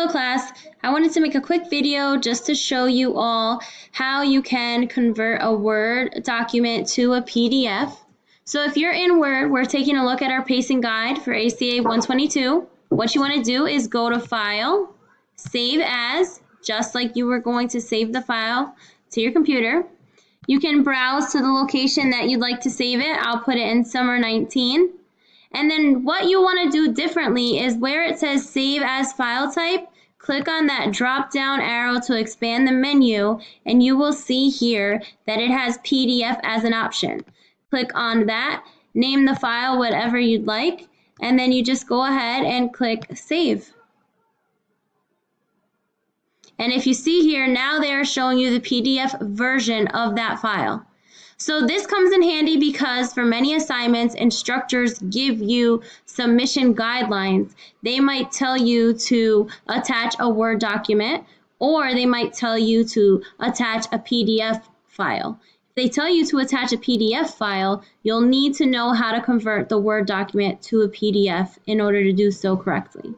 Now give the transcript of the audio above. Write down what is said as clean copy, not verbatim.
Hello class, I wanted to make a quick video just to show you all how you can convert a Word document to a PDF. So if you're in Word, we're taking a look at our pacing guide for ACA 122. What you want to do is go to File, Save As, just like you were going to save the file to your computer. You can browse to the location that you'd like to save it. I'll put it in Summer 19. And then what you want to do differently is where it says Save as File Type, click on that drop down arrow to expand the menu, and you will see here that it has PDF as an option. Click on that, name the file whatever you'd like, and then you just go ahead and click Save. And if you see here, now they are showing you the PDF version of that file. So this comes in handy because for many assignments, instructors give you submission guidelines. They might tell you to attach a Word document, or they might tell you to attach a PDF file. If they tell you to attach a PDF file, you'll need to know how to convert the Word document to a PDF in order to do so correctly.